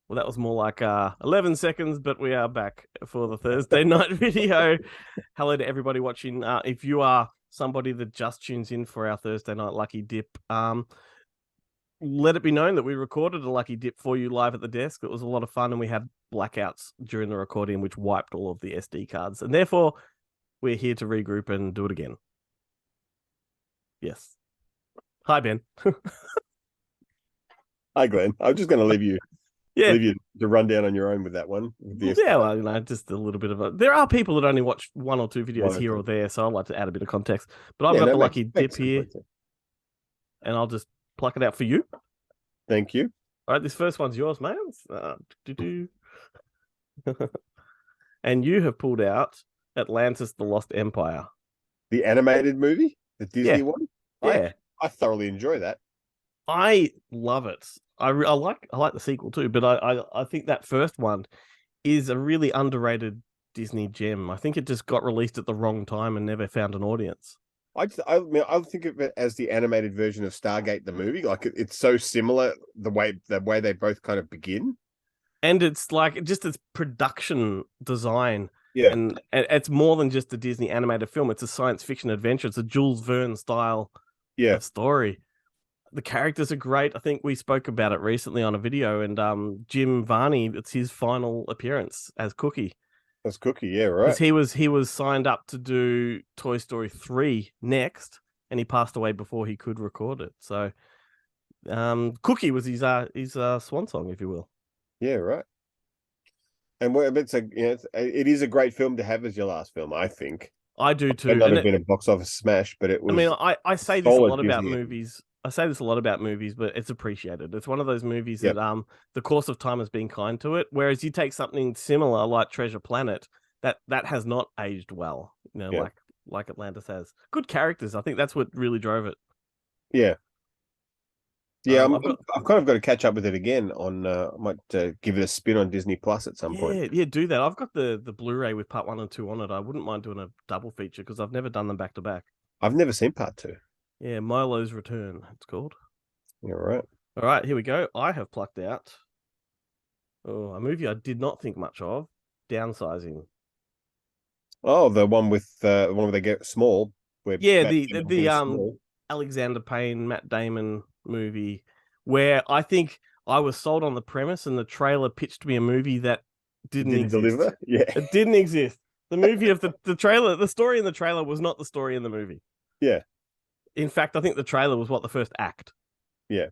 Well, that was more like 11 seconds, but we are back for the Thursday night video. Hello to everybody watching. If you are somebody that just tunes in for our Thursday night Lucky Dip, let it be known that we recorded a Lucky Dip for you live at the desk. It was a lot of fun, and we had blackouts during the recording, which wiped all of the SD cards. And therefore, we're here to regroup and do it again. Yes. Hi, Ben. Hi, Glenn. I'm just going to leave you to run down on your own with that one. Yeah, well, just a little bit of a. There are people that only watch one or two videos here or there, so I'd like to add a bit of context. But I've got the Lucky Dip here, and I'll just pluck it out for you. Thank you. All right, this first one's yours, mate. And you have pulled out Atlantis: The Lost Empire, the animated movie, the Disney one. Yeah, I thoroughly enjoy that. I love it. I like the sequel too, but I think that first one is a really underrated Disney gem. I think it just got released at the wrong time and never found an audience. I think of it as the animated version of Stargate the movie. Like it's so similar the way they both kind of begin, and it's like just its production design. Yeah, and it's more than just a Disney animated film. It's a science fiction adventure. It's a Jules Verne style of story. The characters are great. I think we spoke about it recently on a video, and Jim Varney, it's his final appearance as Cookie. As Cookie, yeah, right. Because he was signed up to do Toy Story 3 next, and he passed away before he could record it. So Cookie was his swan song, if you will. Yeah, right. And it is a great film to have as your last film, I think. I do too. It might not have been a box office smash, but it was. I mean, I say this a lot about movies. I say this a lot about movies, but it's appreciated. It's one of those movies that the course of time has been kind to it. Whereas you take something similar like Treasure Planet, that has not aged well. Like Atlantis has. Good characters. I think that's what really drove it. Yeah. Yeah, I've kind of got to catch up with it again. I might give it a spin on Disney Plus at some point. Yeah, do that. I've got the Blu-ray with part 1 and 2 on it. I wouldn't mind doing a double feature because I've never done them back to back. I've never seen part 2. Yeah, Milo's Return, it's called. You're right. All right, here we go. I have plucked out a movie I did not think much of, Downsizing. Oh, the one where they get small. The Alexander Payne, Matt Damon movie, where I think I was sold on the premise and the trailer pitched me a movie that didn't deliver. Yeah, it didn't exist. The movie of the trailer, the story in the trailer was not the story in the movie. Yeah. In fact, I think the trailer was the first act. Yeah.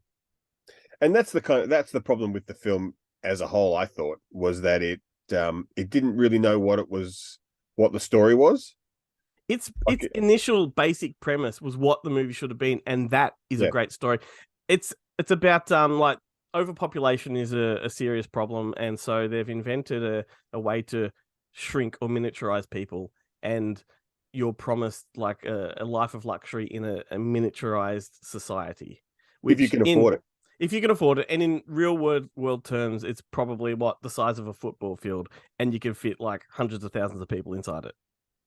And that's the problem with the film as a whole, I thought, was that it didn't really know what the story was. Its initial basic premise was what the movie should have been, and that is a great story. It's about like overpopulation is a serious problem, and so they've invented a way to shrink or miniaturize people, and you're promised like a life of luxury in a miniaturized society. If you can afford it. If you can afford it, and in real world terms, it's probably the size of a football field, and you can fit like hundreds of thousands of people inside it.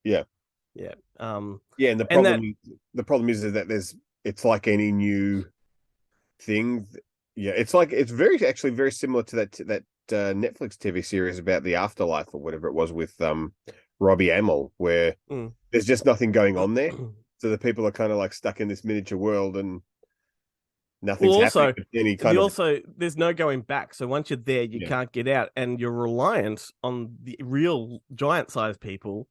Yeah. Yeah. And the problem is that it's like any new thing. Yeah, it's very similar to that Netflix TV series about the afterlife or whatever it was with Robbie Amell, where there's just nothing going on there. So the people are kind of like stuck in this miniature world and nothing's happening. There's no going back. So once you're there, you can't get out, and you're reliant on the real giant-sized people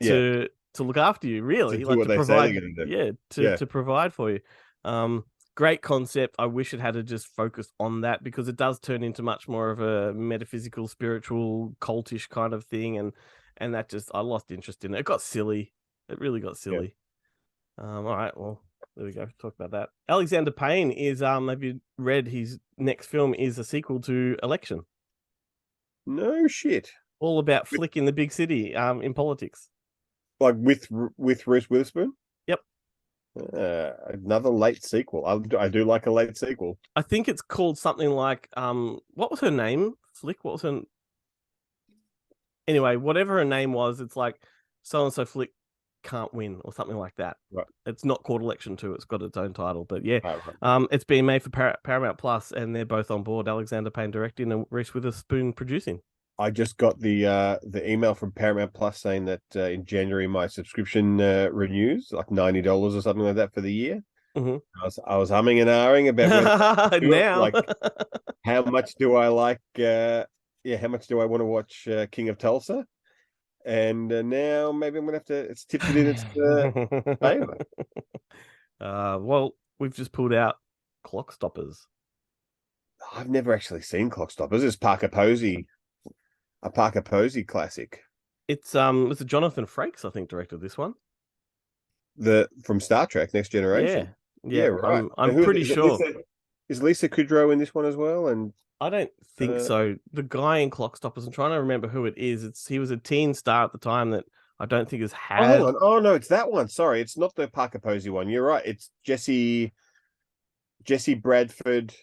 to look after you. Really, to provide for you. Great concept. I wish it had to just focus on that, because it does turn into much more of a metaphysical, spiritual, cultish kind of thing, and that I lost interest in it. It got silly. It really got silly. All right, well, there we go. Talk about that. Alexander Payne is have you read his next film is a sequel to Election? No shit. All about flick in the big city in politics. Like with Reese Witherspoon? Yep. Another late sequel. I do like a late sequel. I think it's called something like what was her name? Flick. What was her? Anyway, whatever her name was, it's like so and so Flick can't win or something like that. Right. It's not called Election 2. It's got its own title. But yeah, right. It's being made for Paramount Plus, and they're both on board. Alexander Payne directing and Reese Witherspoon producing. I just got the email from Paramount Plus saying that in January my subscription renews, like $90 or something like that for the year. Mm-hmm. I was humming and ahhing about when now, like how much do I like? How much do I want to watch King of Tulsa? And now maybe I'm gonna have to. It's tipped it in its favor. Well, we've just pulled out Clock Stoppers. I've never actually seen Clock Stoppers. It's Parker Posey, a Parker Posey classic. It's Jonathan Frakes, I think, directed this one. From Star Trek Next Generation. Yeah, right. I'm pretty sure. Is Lisa Kudrow in this one as well? And I don't think so. The guy in Clock Stoppers, I'm trying to remember who it is. He was a teen star at the time that I don't think has had. Oh, hang on. Oh no, it's that one. Sorry, it's not the Parker Posey one. You're right. It's Jesse Bradford.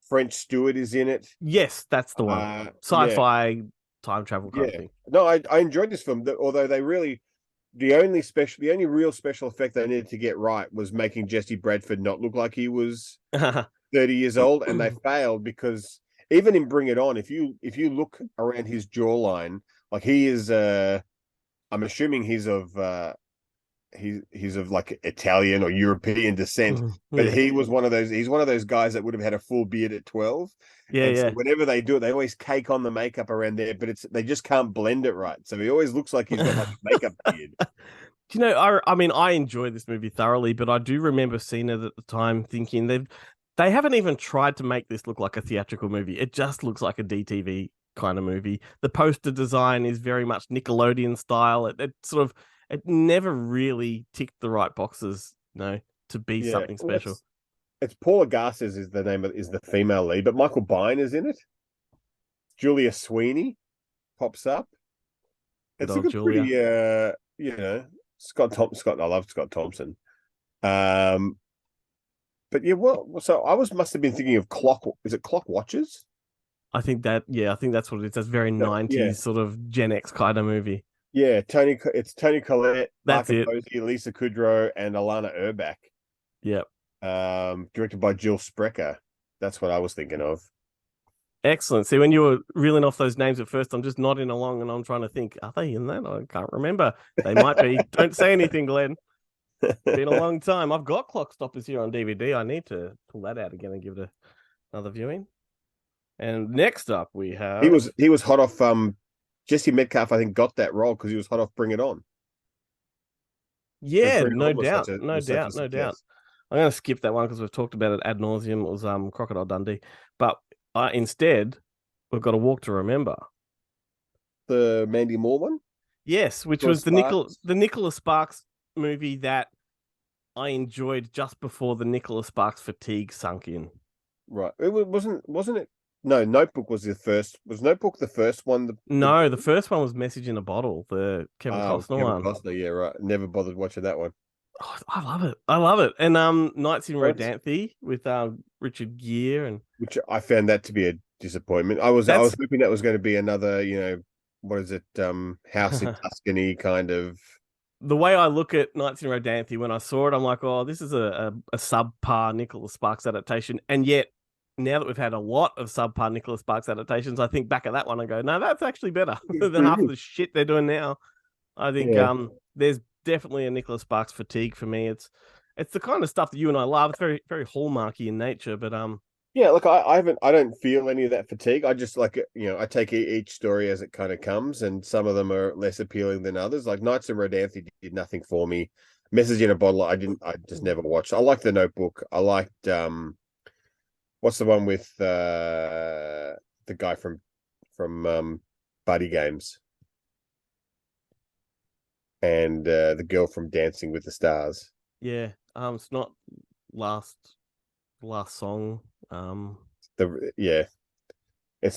French Stewart is in it. Yes, that's the one. Sci-fi time travel kind of thing. No, I enjoyed this film. Although they really, the only real special effect they needed to get right was making Jesse Bradford not look like he was 30 years old, and they failed because even in Bring It On, if you look around his jawline, like he is, I'm assuming he's of like Italian or European descent, but he was one of those. He's one of those guys that would have had a full beard at 12. So whenever they do it, they always cake on the makeup around there, but they just can't blend it right. So he always looks like he's got like a makeup beard. Do you know? I mean, I enjoyed this movie thoroughly, but I do remember seeing it at the time, thinking they haven't even tried to make this look like a theatrical movie. It just looks like a DTV kind of movie. The poster design is very much Nickelodeon style. It never really ticked the right boxes, to be something special. It's Paula Garces is the female lead, but Michael Biehn is in it. Julia Sweeney pops up. It's a pretty, Scott. I love Scott Thompson. But yeah, so must have been thinking of Clock. Is it Clock Watchers? I think that's what it is. That's very 90s sort of Gen X kind of movie. Yeah, it's Toni Collette, that's Parker it. Posey, Lisa Kudrow, and Alana Urbach. Yep. Directed by Jill Sprecher. That's what I was thinking of. Excellent. See, when you were reeling off those names at first, I'm just nodding along and I'm trying to think, are they in that? I can't remember. They might be. Don't say anything, Glenn. It's been a long time. I've got Clock Stoppers here on DVD. I need to pull that out again and give it another viewing. And next up, we have he was hot off. Jesse Metcalf, I think, got that role because he was hot off Bring It On. Yeah, no doubt. I'm going to skip that one because we've talked about it ad nauseum. It was Crocodile Dundee, but instead we've got A Walk to Remember. The Mandy Moore one. Yes, which was the Nicholas Sparks movie that I enjoyed just before the Nicholas Sparks fatigue sunk in. Right. It wasn't it? No, Notebook was the first. Was Notebook the first one? The first one was Message in a Bottle, the Kevin Costner one. Costner, yeah, right. Never bothered watching that one. Oh, I love it. And Nights in Rodanthe with Richard Gere, and which I found that to be a disappointment. I was hoping that was going to be another, what is it? House in Tuscany kind of. The way I look at Nights in Rodanthe, when I saw it, I'm like, oh, this is a subpar Nicholas Sparks adaptation, and yet. Now that we've had a lot of subpar Nicholas Sparks adaptations, I think back at that one and go, no, that's actually better than half of the shit they're doing now. I think there's definitely a Nicholas Sparks fatigue for me. It's the kind of stuff that you and I love. It's very, very hallmarky in nature, but yeah, look, I don't feel any of that fatigue. I just I take each story as it kind of comes, and some of them are less appealing than others. Like Nights in Rodanthe did nothing for me. Message in a Bottle, I just never watched. I liked The Notebook. I liked what's the one with the guy from Buddy Games and the girl from Dancing with the Stars? Yeah, it's not last song. It's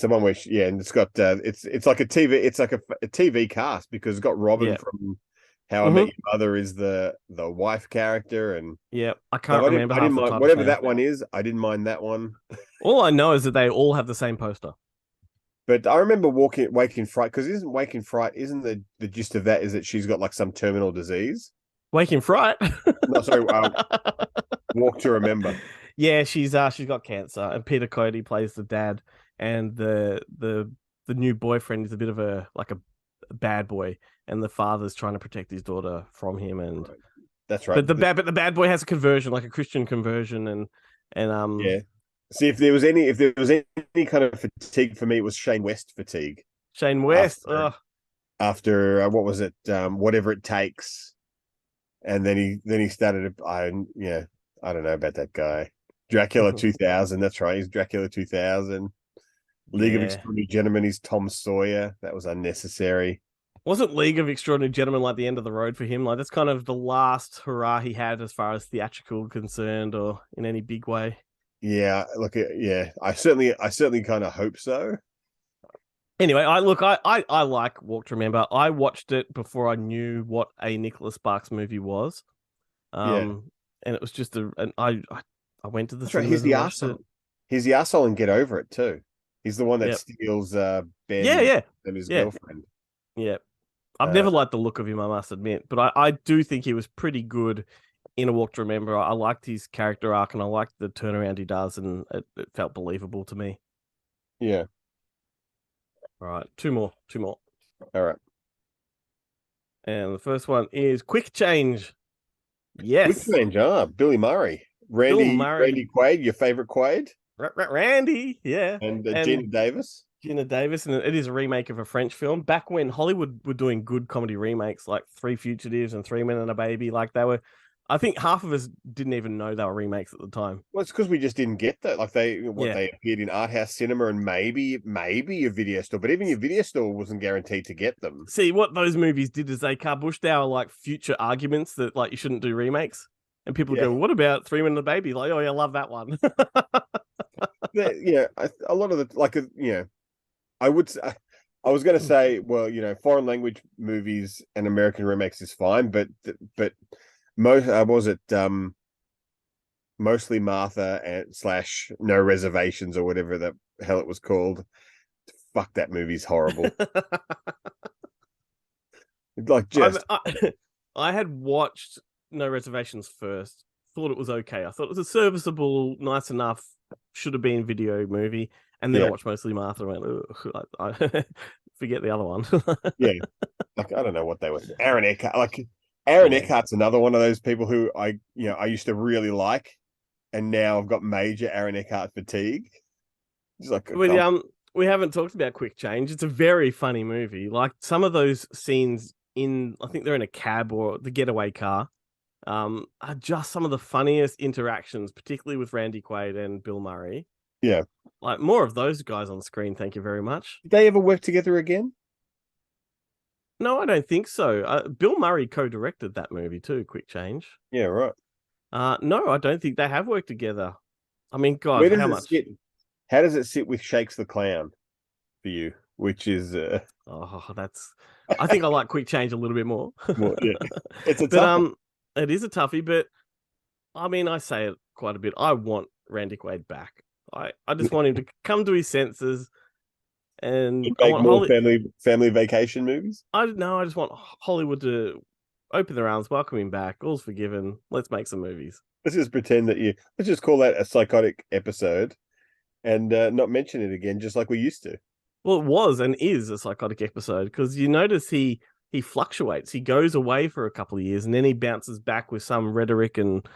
the one where and it's got it's like a TV cast because it's got Robin from How I Met Your Mother is the wife character, and I can't remember. I didn't mind whatever that one is. I didn't mind that one. All I know is that they all have the same poster. But I remember Waking Fright, because isn't the gist of that is that she's got like some terminal disease? Waking Fright. No, sorry. Walk to Remember. Yeah, she's got cancer, and Peter Cody plays the dad, and the new boyfriend is a bit of a bad boy, and the father's trying to protect his daughter from him, and right. That's right. But the bad boy has a conversion, like a Christian conversion, and yeah. See, if there was any kind of fatigue for me, it was Shane West fatigue. Shane West. After what was it? Whatever It Takes, and then he started. I don't know about that guy. Dracula 2000. That's right. He's Dracula 2000. League of Extraordinary Gentlemen. He's Tom Sawyer. That was unnecessary. Wasn't League of Extraordinary Gentlemen like the end of the road for him? Like that's kind of the last hurrah he had as far as theatrical concerned, or in any big way. Yeah, look, yeah, I certainly kind of hope so. Anyway, I like Walk to Remember. I watched it before I knew what a Nicholas Sparks movie was. And it was just I went to the cinema. He's the arsehole. He's the arsehole and Get Over It too. He's the one that steals Ben and his girlfriend. Yeah. I've never liked the look of him, I must admit, but I do think he was pretty good in A Walk to Remember. I liked his character arc, and I liked the turnaround he does, and it felt believable to me. Yeah. All right, two more. All right. And the first one is Quick Change. Yes. Quick Change, Billy Murray. Randy Quaid, your favorite Quaid? Randy, yeah. And Gina Davis. And it is a remake of a French film. Back when Hollywood were doing good comedy remakes, like Three Fugitives and 3 Men and a Baby, like they were. I think half of us didn't even know they were remakes at the time. Well, it's because we just didn't get that. Like they appeared in art house cinema and maybe your video store, but even your video store wasn't guaranteed to get them. See, what those movies did is they carbushed our like future arguments that like you shouldn't do remakes, and people go, "What about 3 Men and a Baby?" Like, oh yeah, I love that one. A lot of the I was going to say, well, foreign language movies and American remakes is fine, but mostly Martha and / No Reservations or whatever the hell it was called. Fuck, that movie's horrible. I had watched No Reservations first, thought it was okay. I thought it was a serviceable, nice enough, should have been video movie. And then I watched mostly Martha and went, I forget the other one. Yeah. Like, I don't know what they were. Aaron Eckhart. Aaron Eckhart's another one of those people who I used to really like. And now I've got major Aaron Eckhart fatigue. It's like, we haven't talked about Quick Change. It's a very funny movie. Like some of those scenes I think they're in a cab or the getaway car, are just some of the funniest interactions, particularly with Randy Quaid and Bill Murray. Yeah. Like more of those guys on screen. Thank you very much. Did they ever work together again? No, I don't think so. Bill Murray co-directed that movie too, Quick Change. Yeah, right. No, I don't think they have worked together. I mean, God, how much? How does it sit with Shakes the Clown for you? Which is I think I like Quick Change a little bit more. Well, yeah. It's a toughie. It is a toughie, but I mean, I say it quite a bit. I want Randy Quaid back. I just want him to come to his senses and make more family vacation movies. I just want Hollywood to open their arms, welcome him back. All's forgiven. Let's make some movies. Let's just pretend let's just call that a psychotic episode and not mention it again, just like we used to. Well, it was and is a psychotic episode because you notice he fluctuates. He goes away for a couple of years and then he bounces back with some rhetoric and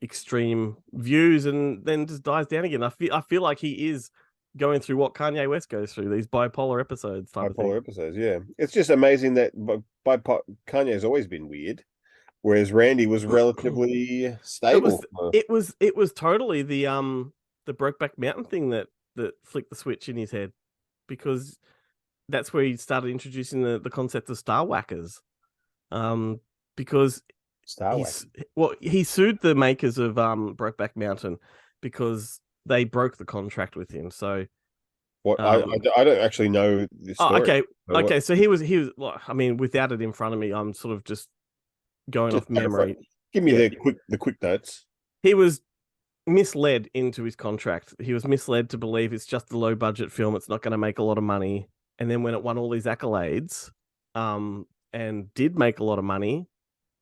extreme views and then just dies down again. I feel like he is going through what Kanye West goes through, these bipolar episodes. Episodes, yeah. It's just amazing that Kanye's always been weird, whereas Randy was relatively stable. It was totally the Brokeback Mountain thing that flicked the switch in his head, because that's where he started introducing the concept of Star Whackers. Because he sued the makers of Brokeback Mountain because they broke the contract with him. So what I don't actually know this story. Okay. So he was. I mean, without it in front of me, I'm sort of just going off memory. Give me the quick notes. He was misled into his contract. He was misled to believe it's just a low budget film. It's not going to make a lot of money. And then when it won all these accolades, and did make a lot of money,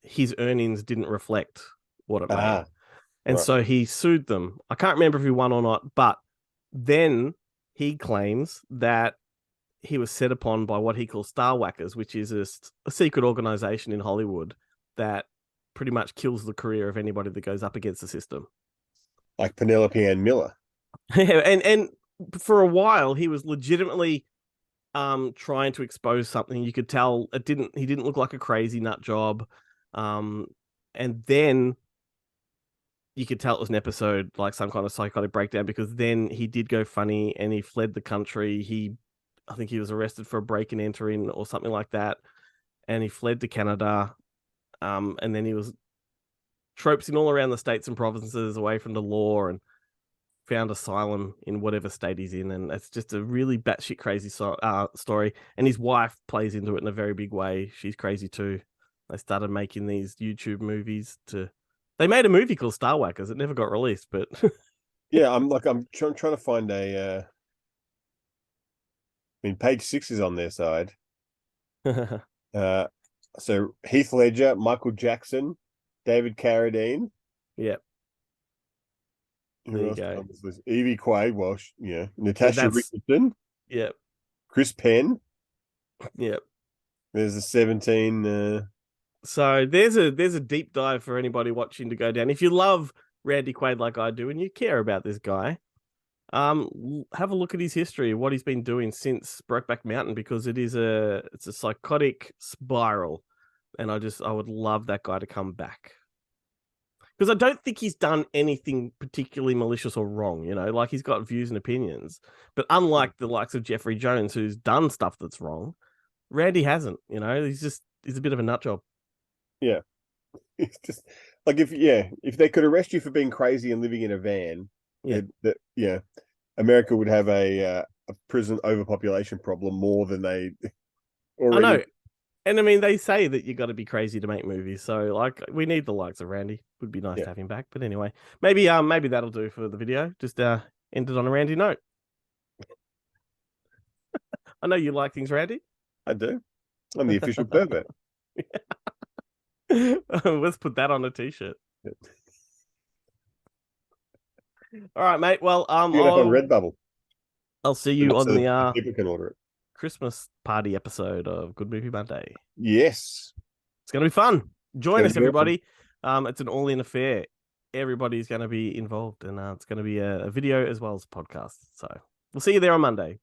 his earnings didn't reflect what it made. And right. so he sued them. I can't remember if he won or not, but then he claims that he was set upon by what he calls Star Whackers, which is a secret organization in Hollywood that pretty much kills the career of anybody that goes up against the system. Like Penelope Ann Miller. Yeah, and for a while he was legitimately trying to expose something. You could tell he didn't look like a crazy nut job. And then you could tell it was an episode, like some kind of psychotic breakdown, because then he did go funny and he fled the country. I think he was arrested for a break and entering or something like that. And he fled to Canada. And then he was tropesing all around the states and provinces away from the law and found asylum in whatever state he's in. And it's just a really batshit crazy story. And his wife plays into it in a very big way. She's crazy too. They started making these YouTube movies They made a movie called Star Whackers. It never got released, but yeah, I'm trying to find I mean, page 6 is on their side. So Heath Ledger, Michael Jackson, David Carradine. Yep. Who else on this list? Evie Quaid, Natasha Richardson. Yep. Chris Penn. Yep. There's a 17. So there's a deep dive for anybody watching to go down. If you love Randy Quaid like I do and you care about this guy, have a look at his history, what he's been doing since Brokeback Mountain, because it's a psychotic spiral, and I would love that guy to come back. Because I don't think he's done anything particularly malicious or wrong, like he's got views and opinions. But unlike the likes of Jeffrey Jones, who's done stuff that's wrong, Randy hasn't, he's a bit of a nut job. Yeah. It's just like if they could arrest you for being crazy and living in a van, America would have a prison overpopulation problem more than they already. I know. And I mean, they say that you got to be crazy to make movies. So, like, we need the likes of Randy. Would be nice to have him back. But anyway, maybe that'll do for the video. Just end it on a Randy note. I know you like things, Randy. I do. I'm the official pervert. Let's put that on a t-shirt. All right, mate. Well, on Redbubble. I'll see you on the people can order it. Christmas party episode of Good Movie Monday. Yes. It's going to be fun. Join us, everybody. It's an all-in affair. Everybody's going to be involved, and it's going to be a video as well as a podcast. So we'll see you there on Monday.